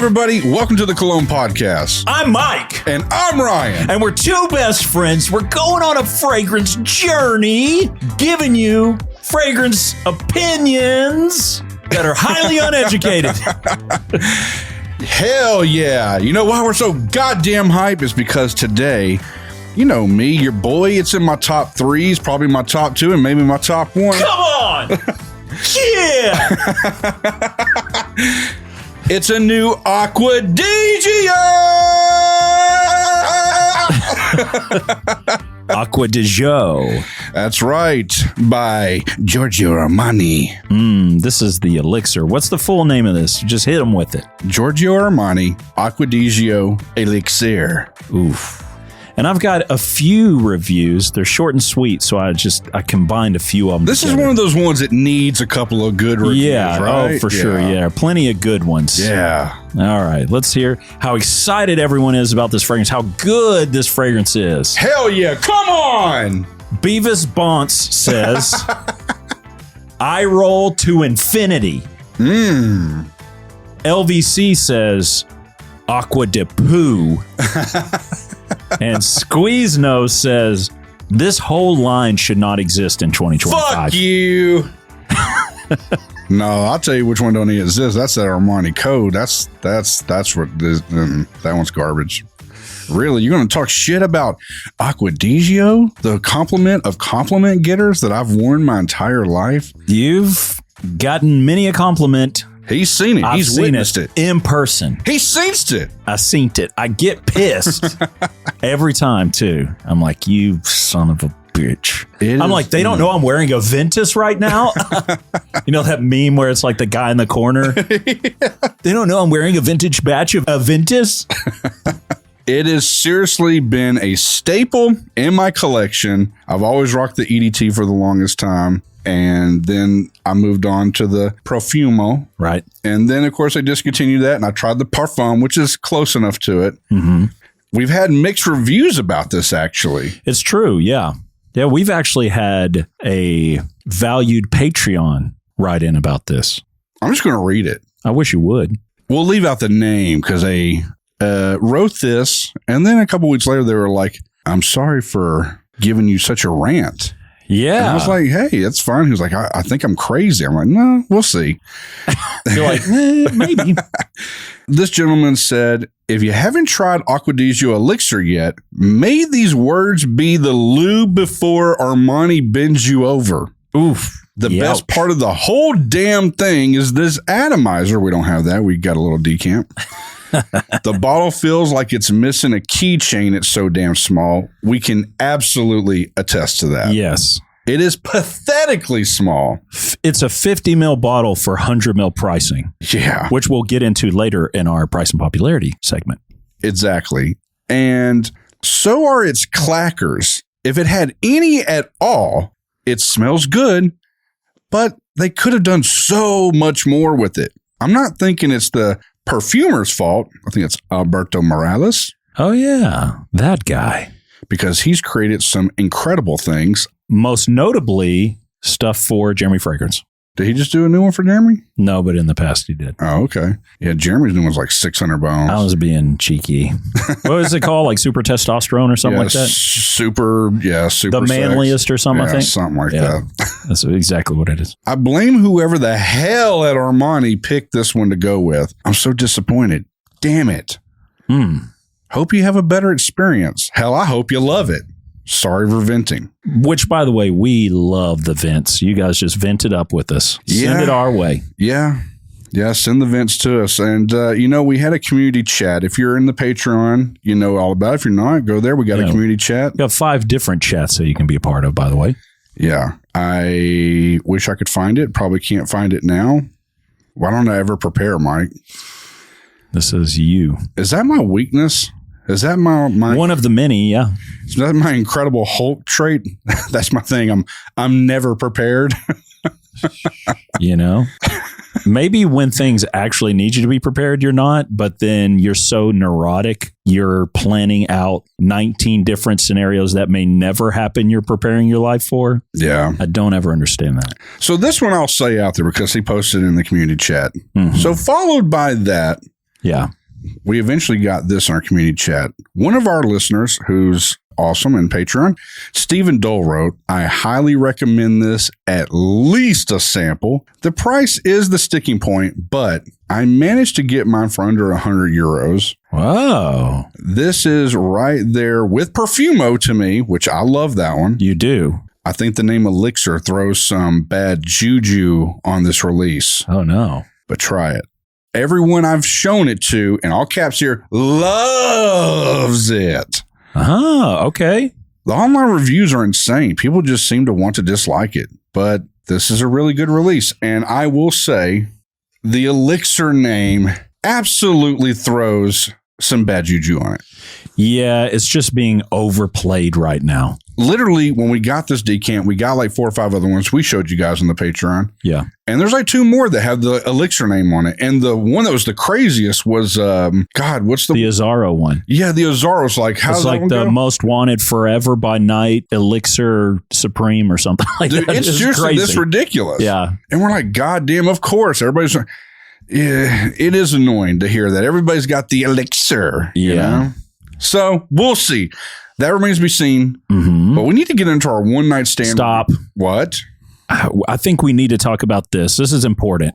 everybody. Welcome to the Cologne podcast. I'm Mike. And I'm Ryan. And we're two best friends. We're going on a fragrance journey, giving you fragrance opinions that are highly uneducated. Hell yeah. You know why we're so goddamn hype is because today, you know me, your boy, it's in my top threes, probably my top two, and maybe my top one. Come on. Yeah. It's a new Acqua Di Gio. Acqua Di Gio. That's right, by Giorgio Armani. This is the Elixir. What's the full name of this? Just hit them with it. Giorgio Armani, Acqua Di Gio Elixir. Oof. And I've got a few reviews. They're short and sweet, so I combined a few of them. This together. is one of those ones that needs a couple of good reviews, right? Oh, for sure, yeah. Plenty of good ones. Yeah. All right, let's hear how excited everyone is about this fragrance, how good this fragrance is. Hell yeah, come on! Beavis Bonce says, I roll to infinity. LVC says, Acqua di Poo. And Squeeze Nose says, this whole line should not exist in 2025. Fuck you. No, I'll tell you which one don't exist. That's that Armani code. That's what this, that one's garbage. Really, you're going to talk shit about Acqua Di Gio, the compliment of compliment getters that I've worn my entire life? You've gotten many a compliment. He's seen it. He's witnessed it in person. He seen it. I seen it. I get pissed every time too. I'm like, you son of a bitch. I'm like, they don't know I'm wearing a Ventus right now. You know that meme where it's like the guy in the corner? Yeah. They don't know I'm wearing a vintage batch of a Ventus. It has seriously been a staple in my collection. I've always rocked the EDT for the longest time. And then I moved on to the Profumo. Right. And then, of course, I discontinued that and I tried the Parfum, which is close enough to it. Mm-hmm. We've had mixed reviews about this, actually. It's true. Yeah. Yeah. We've actually had a valued Patreon write in about this. I'm just going to read it. I wish you would. We'll leave out the name because they wrote this. And then a couple weeks later, they were like, I'm sorry for giving you such a rant. Yeah. And I was like, hey, it's fine. He was like, I think I'm crazy. I'm like, no, we'll see. You're like, maybe. This gentleman said, if you haven't tried Acqua Di Gio Elixir yet, may these words be the lube before Armani bends you over. Oof. The best part of the whole damn thing is this atomizer. We don't have that. We got a little decant. The bottle feels like it's missing a keychain. It's so damn small. We can absolutely attest to that. Yes. It is pathetically small. It's a 50 ml bottle for 100 ml pricing. Yeah. Which we'll get into later in our price and popularity segment. Exactly. And so are its clackers. If it had any at all, it smells good, but they could have done so much more with it. I'm not thinking it's the perfumer's fault. I think it's Alberto Morales. Oh, yeah. That guy. Because he's created some incredible things. Most notably, stuff for Jeremy Fragrance. Did he just do a new one for Jeremy? No, but in the past he did. Oh, okay. Yeah, Jeremy's new one's like 600 bones. I was being cheeky. What was it called? Like super testosterone or something like that? Super The manliest or something, I think? Something like that. That's exactly what it is. I blame whoever the hell at Armani picked this one to go with. I'm so disappointed. Damn it. Hope you have a better experience. Hell, I hope you love it. Sorry for venting. Which, by the way, we love the vents. You guys just vent it up with us. Send it our way. Yeah. Yeah, send the vents to us. And, we had a community chat. If you're in the Patreon, you know all about it. If you're not, go there. We got a community chat. We got 5 different chats that you can be a part of, by the way. Yeah. I wish I could find it. Probably can't find it now. Why don't I ever prepare, Mike? This is you. Is that my weakness? Is that my one of the many? Yeah. Is that my incredible Hulk trait? That's my thing. I'm never prepared. Maybe when things actually need you to be prepared, you're not, but then you're so neurotic, you're planning out 19 different scenarios that may never happen you're preparing your life for. Yeah. I don't ever understand that. So this one I'll say out there because he posted in the community chat. Mm-hmm. So followed by that, Yeah. We eventually got this in our community chat. One of our listeners, who's awesome and Patreon, Stephen Dole wrote, I highly recommend this, at least a sample. The price is the sticking point, but I managed to get mine for under 100 euros. Wow. This is right there with Perfumo to me, which I love that one. You do. I think the name Elixir throws some bad juju on this release. Oh, no. But try it. Everyone I've shown it to, in all caps here, loves it. Okay. The online reviews are insane. People just seem to want to dislike it. But this is a really good release. And I will say, the Elixir name absolutely throws some bad juju on it. Yeah, it's just being overplayed right now. Literally, when we got this decant, we got like 4 or 5 other ones we showed you guys on the Patreon. Yeah. And there's like 2 more that have the Elixir name on it. And the one that was the craziest was, what's the Azaro one? Yeah, the Azaro's like, how's that like the go? most wanted forever by night Elixir Supreme or something like Dude, that. it's seriously this ridiculous. Yeah. And we're like, God damn, of course. Everybody's like, yeah, it is annoying to hear that. Everybody's got the Elixir. Yeah. You know? So we'll see. That remains to be seen. Mm-hmm. But we need to get into our one night stand. Stop. What? I think we need to talk about this. This is important.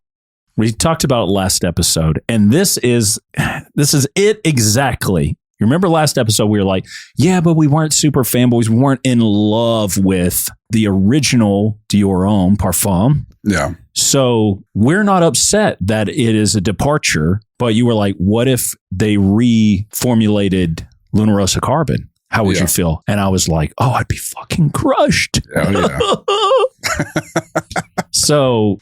We talked about it last episode, and this is it exactly. You remember last episode we were like, yeah, but we weren't super fanboys. We weren't in love with the original Dior Homme Parfum. Yeah. So we're not upset that it is a departure, but you were like, what if they reformulated Luna Rossa Carbon? How would you feel? And I was like, oh, I'd be fucking crushed. Oh, yeah. So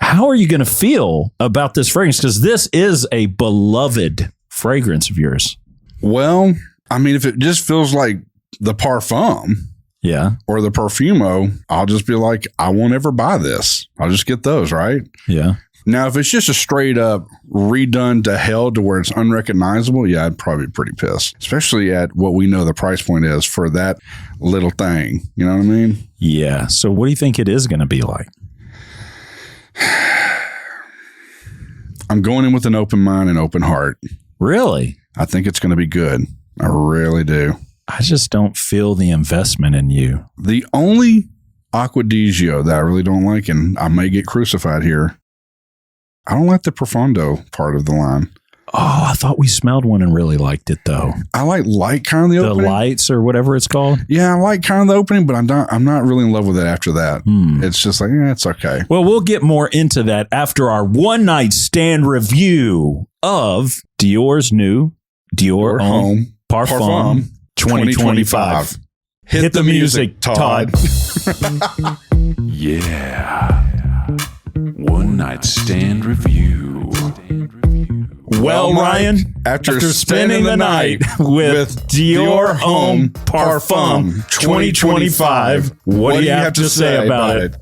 how are you going to feel about this fragrance? Because this is a beloved fragrance of yours. Well, I mean, if it just feels like the Parfum or the Perfumo, I'll just be like, I won't ever buy this. I'll just get those, right? Yeah. Now, if it's just a straight up redone to hell to where it's unrecognizable, yeah, I'd probably be pretty pissed, especially at what we know the price point is for that little thing. You know what I mean? Yeah. So what do you think it is going to be like? I'm going in with an open mind and open heart. Really? I think it's going to be good. I really do. I just don't feel the investment in you. The only Acqua Di Gio that I really don't like, and I may get crucified here, I don't like the Profondo part of the line. Oh, I thought we smelled one and really liked it, though. I like kind of the opening. The lights or whatever it's called? Yeah, I like kind of the opening, but I'm not really in love with it after that. It's just like, it's okay. Well, we'll get more into that after our one night stand review of Dior's new Dior Homme Parfum 2025. Hit the music, Todd. Yeah. One night stand review. Well, Ryan, after spending the night with Dior Homme Parfum 2025, what do you have to say about it?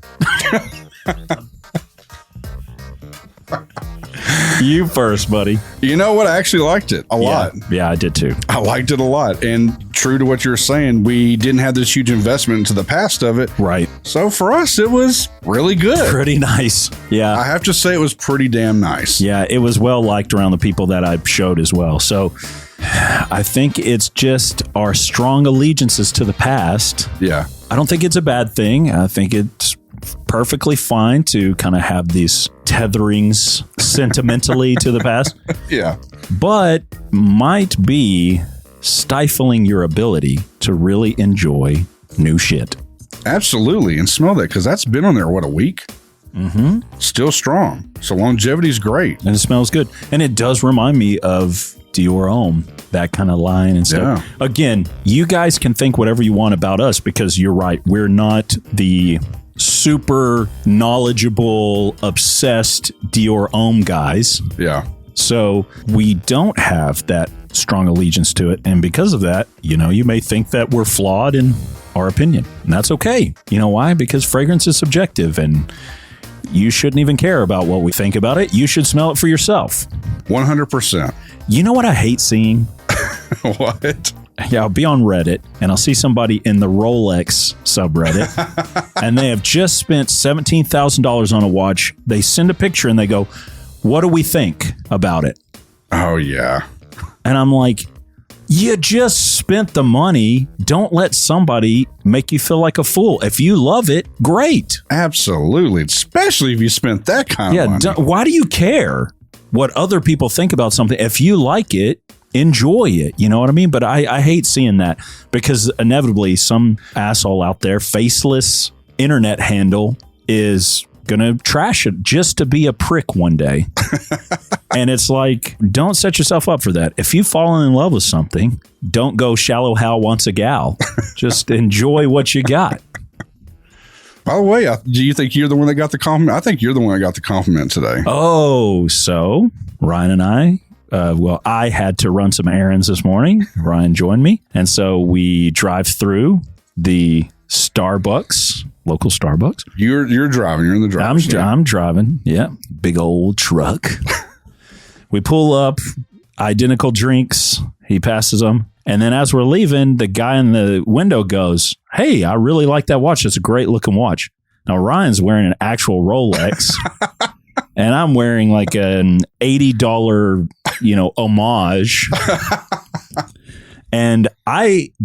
You first, buddy. You know what? I actually liked it a lot. Yeah, I did too. I liked it a lot. And true to what you're saying, we didn't have this huge investment into the past of it. Right. So for us, it was really good. Pretty nice. Yeah. I have to say it was pretty damn nice. Yeah, it was well liked around the people that I showed as well. So I think it's just our strong allegiances to the past. Yeah. I don't think it's a bad thing. I think it's perfectly fine to kind of have these tetherings sentimentally to the past. Yeah. But might be stifling your ability to really enjoy new shit. Absolutely. And smell that, because that's been on there, what, a week? Mm-hmm. Still strong. So longevity's great. And it smells good. And it does remind me of Dior Homme, that kind of line and stuff. Yeah. Again, you guys can think whatever you want about us, because you're right. We're not the super knowledgeable, obsessed Dior Homme guys. Yeah. So we don't have that strong allegiance to it. And because of that, you may think that we're flawed in our opinion. And that's okay. You know why? Because fragrance is subjective, and you shouldn't even care about what we think about it. You should smell it for yourself. 100%. You know what I hate seeing? What? Yeah, I'll be on Reddit and I'll see somebody in the Rolex subreddit and they have just spent $17,000 on a watch. They send a picture and they go, what do we think about it? Oh, yeah. And I'm like, you just spent the money. Don't let somebody make you feel like a fool. If you love it, great. Absolutely. Especially if you spent that kind of money. Why do you care what other people think about something? If you like it, enjoy it. You know what I mean? But I hate seeing that because inevitably some asshole out there, faceless internet handle, is going to trash it just to be a prick one day. And it's like, don't set yourself up for that. If you've fallen in love with something, don't go shallow Hal wants a gal. Just enjoy what you got. By the way, do you think you're the one that got the compliment? I think you're the one that got the compliment today. Oh, so Ryan and I, I had to run some errands this morning. Ryan joined me. And so we drive through the Starbucks, local Starbucks. You're driving. You're in the driver's seat. I'm driving. Yeah. Big old truck. We pull up, identical drinks. He passes them. And then as we're leaving, the guy in the window goes, "Hey, I really like that watch. It's a great looking watch." Now, Ryan's wearing an actual Rolex. And I'm wearing like an $80, homage. And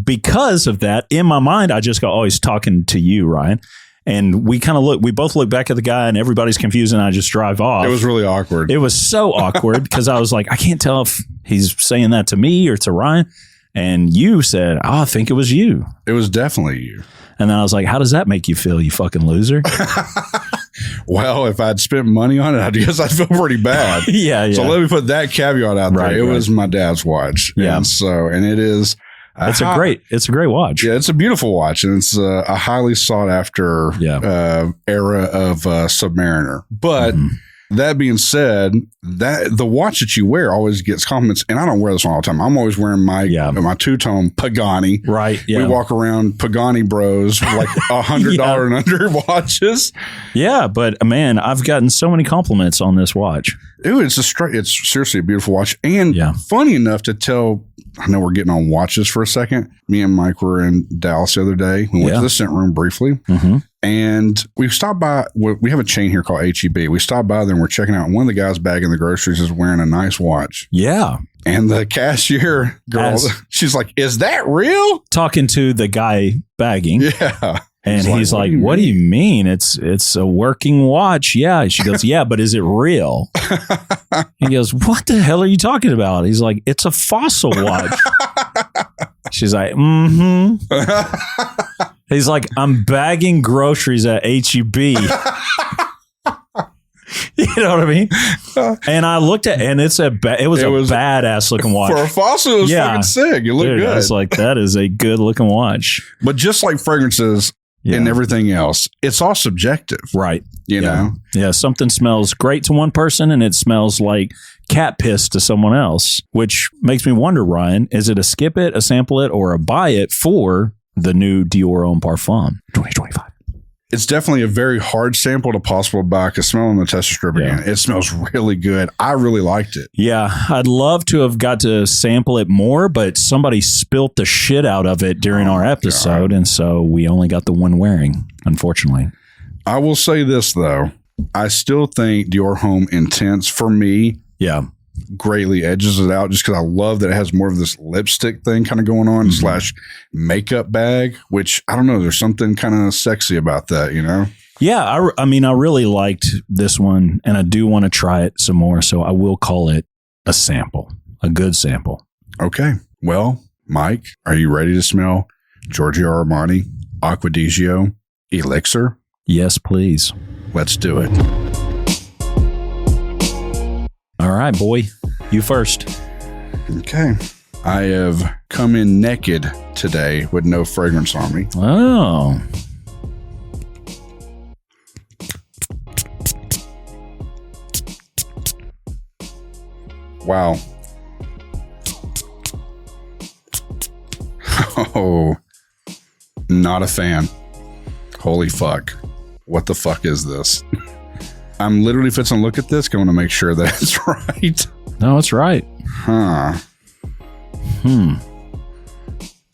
because of that, in my mind, I just go, "Oh, he's talking to you, Ryan." And we both look back at the guy and everybody's confused and I just drive off. It was really awkward. It was so awkward because I was like, I can't tell if he's saying that to me or to Ryan. And you said, "Oh, I think it was you." It was definitely you. And then I was like, how does that make you feel, you fucking loser? Well, if I'd spent money on it, I guess I'd feel pretty bad. Yeah. So let me put that caveat out there. It was my dad's watch. Yeah. And it is. It's a great watch. Yeah, it's a beautiful watch, and it's a highly sought after era of Submariner. But that being said, that the watch that you wear always gets compliments, and I don't wear this one all the time. I'm always wearing my two-tone Pagani. Right. Yeah. We walk around Pagani bros like $100 and under watches. Yeah, but man, I've gotten so many compliments on this watch. Dude, it's seriously a beautiful watch, and funny enough to tell. I know we're getting on watches for a second. Me and Mike were in Dallas the other day. We went to the scent room briefly. And we stopped by. We have a chain here called HEB. We stopped by there and we're checking out. One of the guys bagging the groceries is wearing a nice watch. Yeah. And the cashier girl, she's like, "Is that real?" Talking to the guy bagging. Yeah. And he's like, "What do you mean? It's a working watch." Yeah. She goes, "Yeah, but is it real?" He goes, "What the hell are you talking about?" He's like, "It's a Fossil watch." She's like, He's like, "I'm bagging groceries at HEB." You know what I mean? And I looked at, and it was a badass looking watch. For a Fossil, it was fucking sick. It looked good. I was like, that is a good looking watch. But just like fragrances and everything else, it's all subjective. Right. You know? Yeah. Something smells great to one person and it smells like cat piss to someone else, which makes me wonder, Ryan, is it a skip it, a sample it, or a buy it for the new Dior Homme Parfum 2025? It's definitely a very hard sample to possibly buy because smelling the tester strip again, it smells really good. I really liked it. Yeah, I'd love to have got to sample it more, but somebody spilt the shit out of it during our episode, and so we only got the one wearing, unfortunately. I will say this, though. I still think Dior Homme Intense, for me, greatly edges it out just because I love that it has more of this lipstick thing kind of going on / makeup bag, which I don't know. There's something kind of sexy about that, you know? Yeah. I mean, I really liked this one and I do want to try it some more. So I will call it a sample, a good sample. Okay. Well, Mike, are you ready to smell Giorgio Armani, Acqua Di Gio, Elixir? Yes, please. Let's do it. All right, boy. You first. Okay. I have come in naked today with no fragrance on me. Oh. Wow. Oh. Not a fan. Holy fuck. What the fuck is this? I'm literally fixing to look at this, going to make sure that it's right. No, it's right. Huh.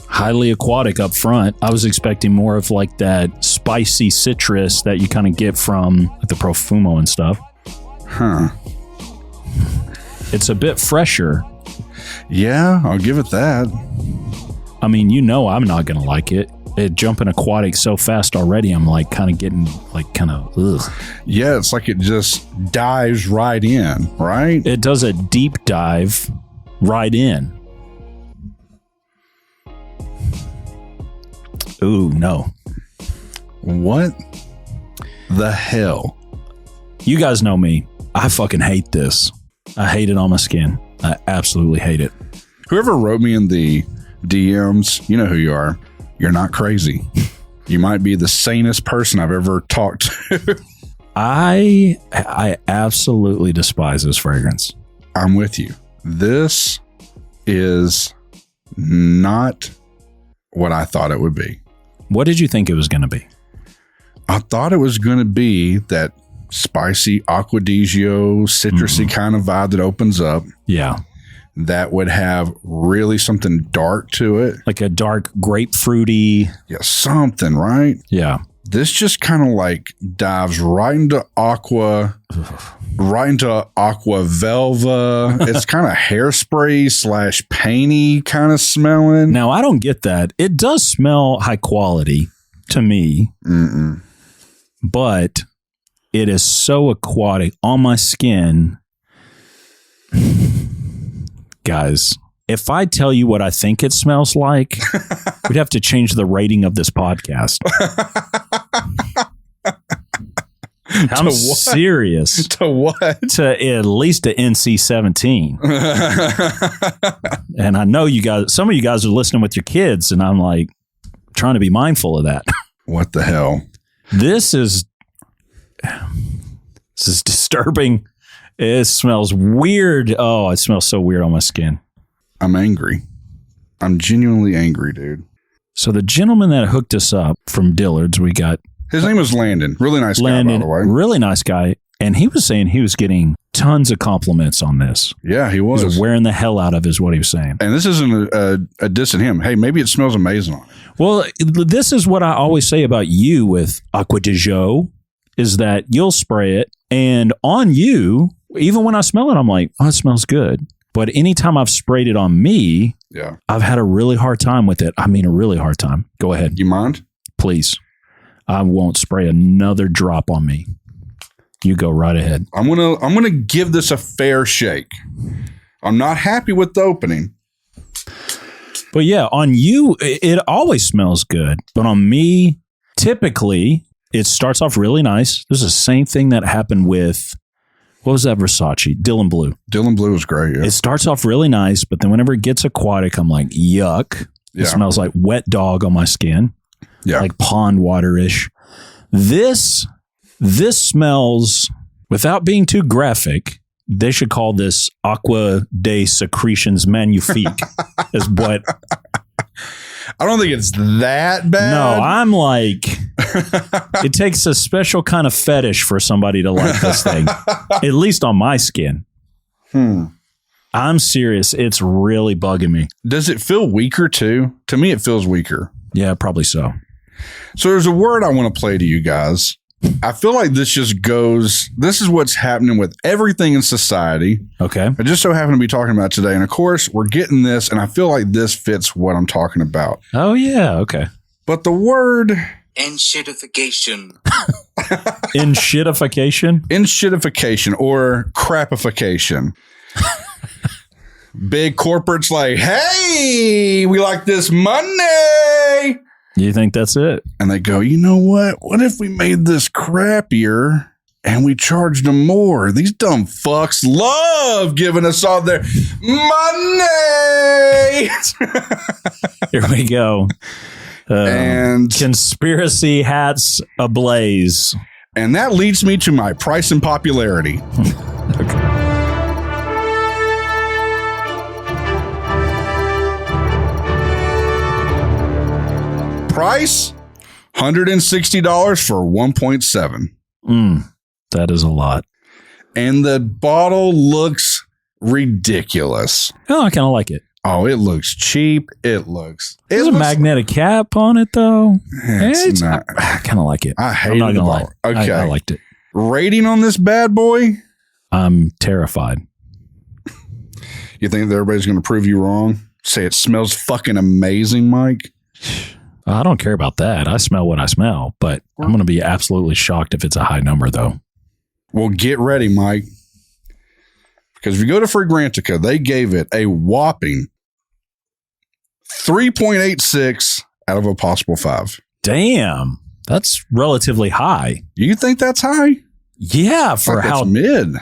Highly aquatic up front. I was expecting more of like that spicy citrus that you kind of get from the Profumo and stuff. Huh. It's a bit fresher. Yeah, I'll give it that. I mean, I'm not going to like it. It jumping aquatic so fast already. I'm like kind of getting like kind of ugh. Yeah, it's like it just dives right in, right? It does a deep dive right in. Ooh, no. What the hell? You guys know me. I fucking hate this. I hate it on my skin. I absolutely hate it. Whoever wrote me in the DMs, you know who you are. You're not crazy. You might be the sanest person I've ever talked to. I absolutely despise this fragrance. I'm with you. This is not what I thought it would be. What did you think it was going to be? I thought it was going to be that spicy Acqua Di Gio, citrusy kind of vibe that opens up. Yeah. That would have really something dark to it. Like a dark grapefruity. Yeah, something, right? Yeah. This just kind of like dives right into aqua, right into aqua velva. It's kind of hairspray / painty kind of smelling. Now, I don't get that. It does smell high quality to me, but it is so aquatic on my skin. Guys, if I tell you what I think it smells like, we'd have to change the rating of this podcast. I'm serious. To what? To at least an NC-17. And I know you guys, some of you guys are listening with your kids, and I'm like trying to be mindful of that. What the hell? This is disturbing. It smells weird. Oh, it smells so weird on my skin. I'm angry. I'm genuinely angry, dude. So the gentleman that hooked us up from Dillard's, we got... His name was Landon. Really nice guy, by the way. Really nice guy. And he was saying he was getting tons of compliments on this. Yeah, he was. He was wearing the hell out of is what he was saying. And this isn't a diss at him. Hey, maybe it smells amazing on it. Well, this is what I always say about you with Acqua Di Gio, is that you'll spray it, and on you, even when I smell it, I'm like, oh, it smells good. But anytime I've sprayed it on me, yeah, I've had a really hard time with it. I mean, a really hard time. Go ahead. You mind? Please. I won't spray another drop on me. You go right ahead. I'm gonna give this a fair shake. I'm not happy with the opening. But yeah, on you, it always smells good. But on me, typically, it starts off really nice. This is the same thing that happened with, what was that Versace? Dylan Blue. Dylan Blue was great, yeah. It starts off really nice, but then whenever it gets aquatic, I'm like, yuck. Yeah. It smells like wet dog on my skin. Yeah. Like pond water-ish. This smells, without being too graphic, they should call this Acqua de Secretions Magnifique. Is what. I don't think it's that bad. No, I'm like, it takes a special kind of fetish for somebody to like this thing, at least on my skin. I'm serious. It's really bugging me. Does it feel weaker too? To me, it feels weaker. Yeah, probably so. So there's a word I want to play to you guys. I feel like this just goes, this is what's happening with everything in society. Okay. I just so happen to be talking about today. And of course, we're getting this, and I feel like this fits what I'm talking about. Oh, yeah. Okay. But the word... Enshittification. Enshittification? Enshittification or crapification. Big corporates like, hey, we like this money. You think that's it? And they go, you know what? What if we made this crappier and we charged them more? These dumb fucks love giving us all their money. Here we go. And conspiracy hats ablaze. And that leads me to my price and popularity. Okay. Price, $160 for 1.7. That is a lot. And the bottle looks ridiculous. Oh, I kind of like it. Oh, it looks cheap. There's a magnetic cap on it, though. It's not. I kind of like it. I hate the bottle. Okay. I liked it. Rating on this bad boy? I'm terrified. You think that everybody's going to prove you wrong? Say it smells fucking amazing, Mike? I don't care about that. I smell what I smell, but I'm going to be absolutely shocked if it's a high number, though. Well, get ready, Mike. Because if you go to Fragrantica, they gave it a whopping 3.86 out of a possible 5. Damn. That's relatively high. You think that's high? Yeah, for Like how that's mid.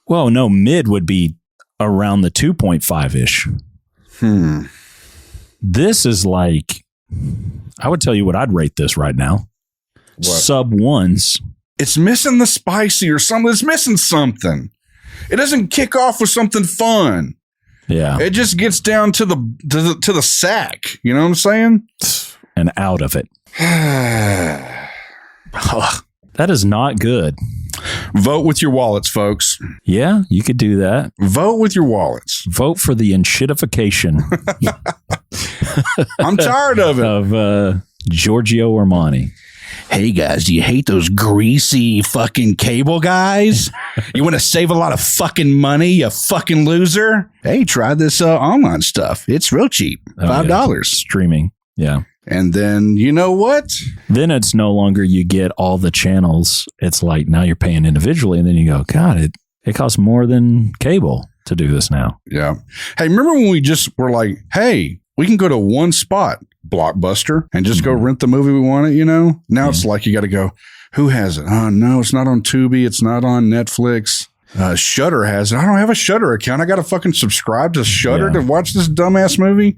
Well, no, mid would be around the 2.5-ish. This is like, I would tell you what I'd rate this right now. What? Sub ones. It's missing the spicy or something. It's missing something. It doesn't kick off with something fun. Yeah. It just gets down to the sack. You know what I'm saying? And out of it. That is not good. Vote with your wallets, folks. Yeah, you could do that. Vote with your wallets. Vote for the enshittification I'm tired of it. of Giorgio Armani. Hey guys, do you hate those greasy fucking cable guys? You want to save a lot of fucking money, you fucking loser? Hey, try this online stuff. It's real cheap. $5. Streaming. Yeah. And then, you know what? Then it's no longer you get all the channels. It's like now you're paying individually, and then you go, God, it costs more than cable to do this now. Yeah. Hey, remember when we just were like, hey, we can go to one spot, Blockbuster, and just go rent the movie we want it, you know? Now it's like you got to go, who has it? Oh, no, it's not on Tubi. It's not on Netflix. Shudder has it. I don't have a Shudder account. I got to fucking subscribe to Shudder to watch this dumbass movie.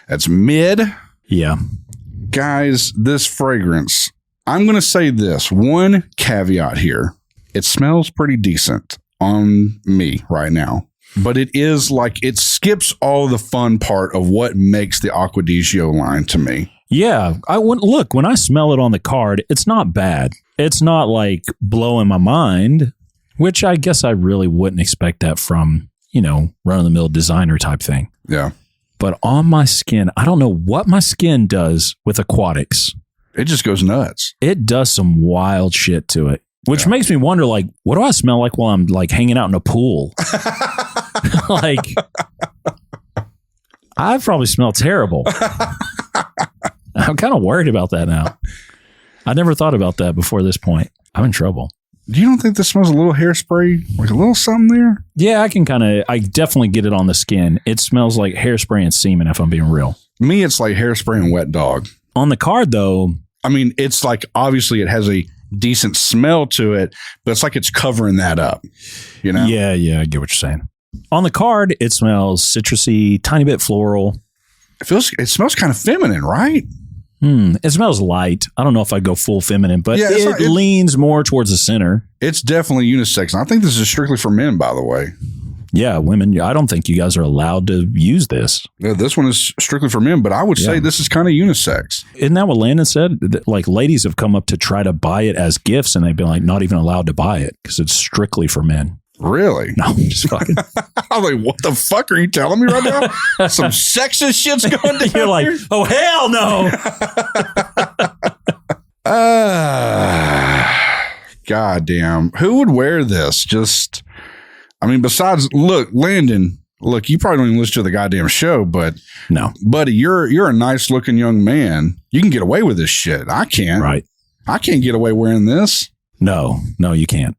That's mid. Yeah. Guys, this fragrance, I'm going to say this. One caveat here. It smells pretty decent on me right now. But it is like, it skips all the fun part of what makes the Acqua Di Gio line to me. Yeah. Look, when I smell it on the card, it's not bad. It's not like blowing my mind, which I guess I really wouldn't expect that from, run-of-the-mill designer type thing. Yeah. But on my skin, I don't know what my skin does with aquatics. It just goes nuts. It does some wild shit to it, which makes me wonder, like, what do I smell like while I'm like hanging out in a pool? Like, I probably smell terrible. I'm kind of worried about that now. I never thought about that before this point. I'm in trouble. You don't think this smells a little hairspray? Like a little something there? Yeah, I definitely get it on the skin. It smells like hairspray and semen, if I'm being real. Me, it's like hairspray and wet dog. On the card, though. I mean, it's like, obviously it has a decent smell to it, but it's like it's covering that up, you know? Yeah, I get what you're saying. On the card, it smells citrusy, tiny bit floral. It smells kind of feminine, right? It smells light. I don't know if I'd go full feminine, but it leans more towards the center. It's definitely unisex. And I think this is strictly for men, by the way. Yeah, women. I don't think you guys are allowed to use this. Yeah, this one is strictly for men, but I would say this is kind of unisex. Isn't that what Landon said? Like, ladies have come up to try to buy it as gifts, and they've been like not even allowed to buy it because it's strictly for men. Really? No, I'm just fucking. I'm like, what the fuck are you telling me right now? Some sexist shit's going down. You're like, oh hell no. God damn. Who would wear this? Just, I mean, besides, look, Landon, you probably don't even listen to the goddamn show, but no, buddy, you're a nice looking young man. You can get away with this shit. I can't. Right. I can't get away wearing this. No, you can't.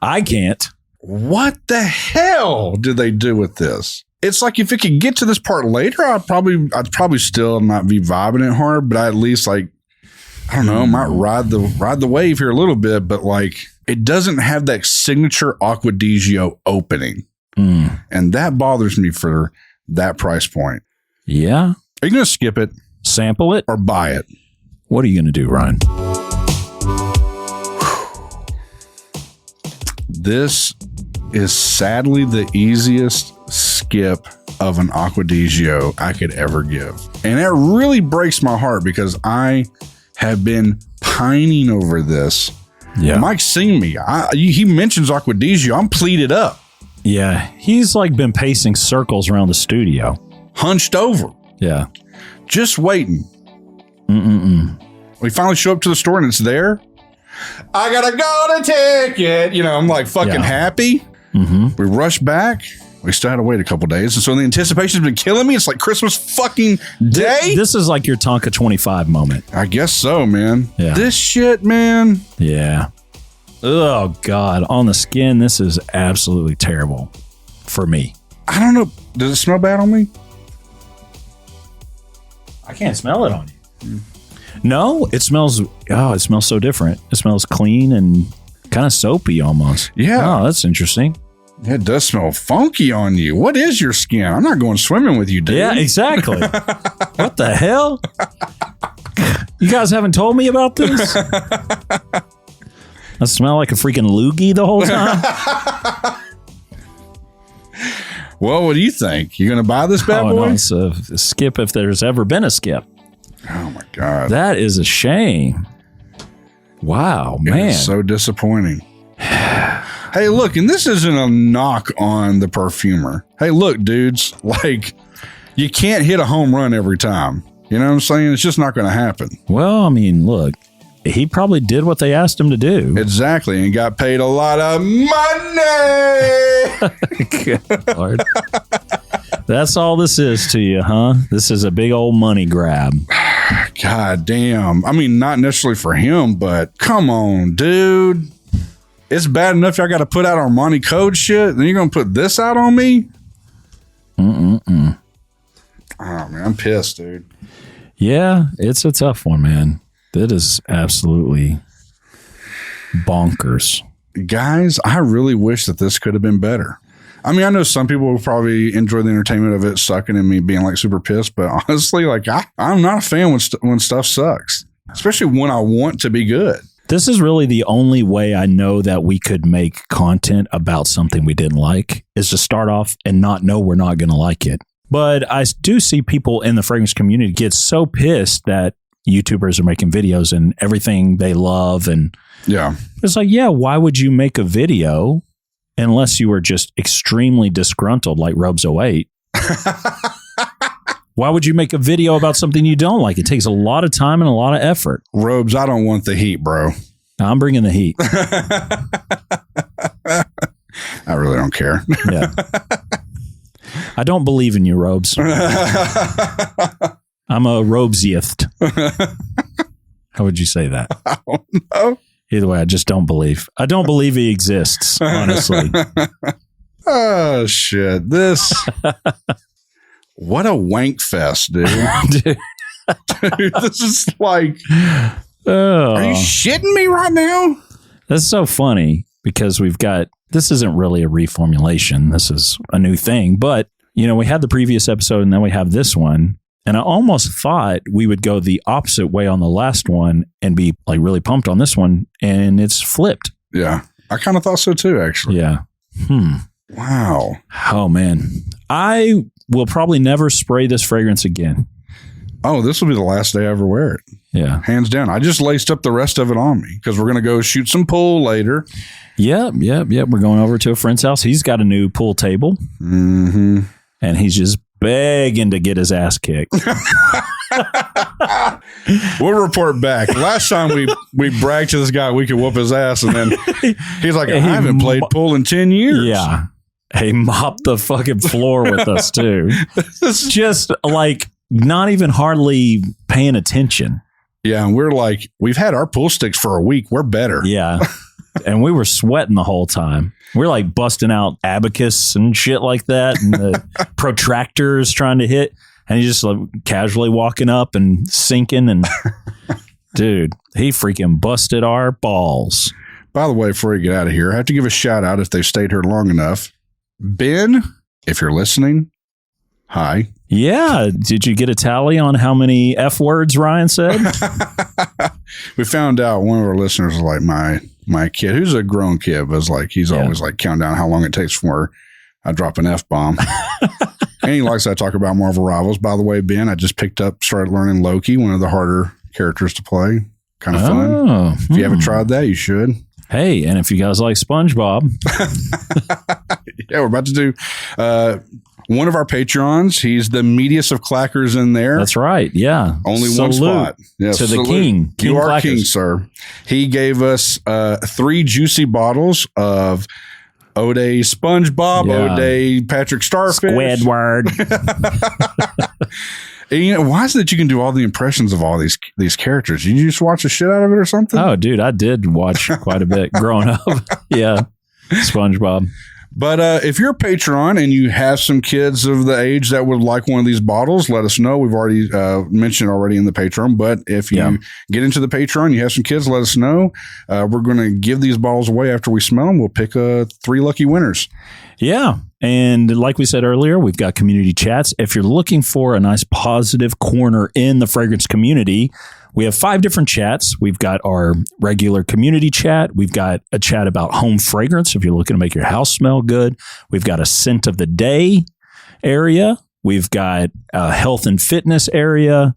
I can't. What the hell did they do with this? It's like if it could get to this part later, I'd probably still not be vibing it hard, but I at least I don't know, might ride the wave here a little bit, but like it doesn't have that signature Acqua Di Gio opening. And that bothers me for that price point. Yeah. Are you going to skip it? Sample it? Or buy it? What are you going to do, Ryan? This is sadly the easiest skip of an Acqua Di Gio I could ever give. And it really breaks my heart because I have been pining over this. Yeah. Mike's seen me. He mentions Acqua Di Gio. I'm pleated up. Yeah. He's like been pacing circles around the studio. Hunched over. Yeah. Just waiting. We finally show up to the store and it's there. I gotta go to take it. I'm like fucking happy. We rush back. We still had to wait a couple days. And so the anticipation's been killing me. It's like Christmas fucking day. This is like your Tonka 25 moment. I guess so, man. Yeah. This shit, man. Yeah. Oh, God. On the skin, this is absolutely terrible for me. I don't know. Does it smell bad on me? I can't smell it on you. No, it smells so different. It smells clean and kind of soapy almost. Yeah. Oh, that's interesting. It does smell funky on you. What is your skin? I'm not going swimming with you, dude. Yeah, exactly. What the hell? You guys haven't told me about this? I smell like a freaking loogie the whole time. Well, what do you think? You going to buy this bad boy? No, it's a skip if there's ever been a skip. Oh, my God. That is a shame. Wow, It man. is so disappointing. Hey, look, and this isn't a knock on the perfumer. Hey, look, dudes, like, you can't hit a home run every time. You know what I'm saying? It's just not going to happen. Well, I mean, look, he probably did what they asked him to do. Exactly, and got paid a lot of money. Good Lord. That's all this is to you, huh? This is a big old money grab. God damn. I mean, not necessarily for him, but come on, dude. It's bad enough y'all got to put out Armani Code shit. Then you're going to put this out on me? Oh, man, I'm pissed, dude. Yeah, it's a tough one, man. That is absolutely bonkers. Guys, I really wish that this could have been better. I mean, I know some people will probably enjoy the entertainment of it sucking and me being like super pissed, but honestly, like I'm not a fan when stuff sucks, especially when I want to be good. This is really the only way I know that we could make content about something we didn't like, is to start off and not know we're not going to like it. But I do see people in the fragrance community get so pissed that YouTubers are making videos and everything they love. And yeah, it's like, yeah, why would you make a video unless you were just extremely disgruntled like Robes 08? Why would you make a video about something you don't like? It takes a lot of time and a lot of effort. Robes, I don't want the heat, bro. I'm bringing the heat. I really don't care. Yeah. I don't believe in you, Robes. I'm a Robesiest. How would you say that? I don't know. Either way, I just don't believe. I don't believe he exists, honestly. Oh, shit. This... What a wank fest, dude. Dude, this is like, are you shitting me right now? That's so funny because this isn't really a reformulation. This is a new thing. But, we had the previous episode and then we have this one. And I almost thought we would go the opposite way on the last one and be like really pumped on this one. And it's flipped. Yeah. I kind of thought so too, actually. Yeah. Wow. Oh, man. I will probably never spray this fragrance again. Oh, this will be the last day I ever wear it. Yeah. Hands down. I just laced up the rest of it on me because we're going to go shoot some pool later. Yep. We're going over to a friend's house. He's got a new pool table. Mm-hmm. And he's just begging to get his ass kicked. We'll report back. Last time we bragged to this guy we could whoop his ass, and then he's like, I haven't played pool in 10 years. Yeah. He mopped the fucking floor with us, too. Just like not even hardly paying attention. Yeah. And we're like, we've had our pool sticks for a week. We're better. Yeah. And we were sweating the whole time. We're like busting out abacus and shit like that, and the protractors trying to hit. And he's just like casually walking up and sinking. And dude, he freaking busted our balls. By the way, before we get out of here, I have to give a shout out if they've stayed here long enough. Ben, if you're listening, hi. Yeah. Did you get a tally on how many F words Ryan said? We found out one of our listeners was like my kid, who's a grown kid, was like, he's always like counting down how long it takes for I drop an F-bomb. And he likes that I talk about Marvel Rivals. By the way, Ben, I just started learning Loki, one of the harder characters to play. Kind of fun. If you haven't tried that, you should. Hey, and if you guys like SpongeBob. Yeah, we're about to do one of our Patreons. He's the meatiest of clackers in there. That's right. Yeah. Only salute one spot. Yeah, to the king. You are clackers. king, sir. He gave us 3 juicy bottles of O'Day SpongeBob, Yeah. O'Day Patrick Starfish. Squidward. And, you know, why is it that you can do all the impressions of all these characters? You just watch the shit out of it or something? Oh, dude, I did watch quite a bit growing up. Yeah. SpongeBob. But if you're a patron and you have some kids of the age that would like one of these bottles, let us know. We've already mentioned already in the Patreon. But if you get into the Patreon, you have some kids, let us know. We're going to give these bottles away after we smell them. We'll pick 3 lucky winners. Yeah. And like we said earlier, we've got community chats. If you're looking for a nice positive corner in the fragrance community, we have 5 different chats. We've got our regular community chat. We've got a chat about home fragrance if you're looking to make your house smell good. We've got a scent of the day area. We've got a health and fitness area.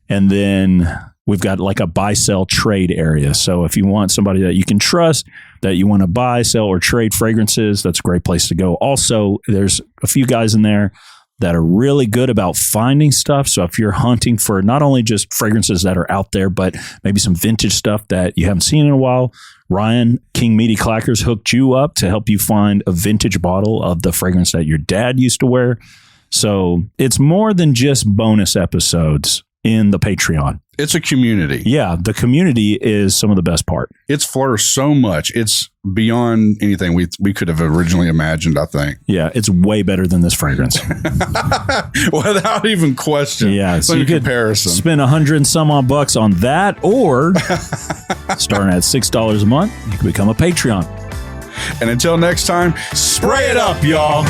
And then we've got like a buy, sell, trade area. So if you want somebody that you can trust, that you want to buy, sell, or trade fragrances, that's a great place to go. Also, there's a few guys in there that are really good about finding stuff. So if you're hunting for not only just fragrances that are out there, but maybe some vintage stuff that you haven't seen in a while, Ryan, King Meaty Clackers, hooked you up to help you find a vintage bottle of the fragrance that your dad used to wear. So it's more than just bonus episodes in the Patreon. It's a community. Yeah, the community is some of the best part. It's flourished so much. It's beyond anything we could have originally imagined, I think. Yeah, it's way better than this fragrance. Without even question. Yeah, so you could comparison. spend $100 and some odd bucks on that, or starting at $6 a month, you can become a Patreon. And until next time, spray it up, y'all.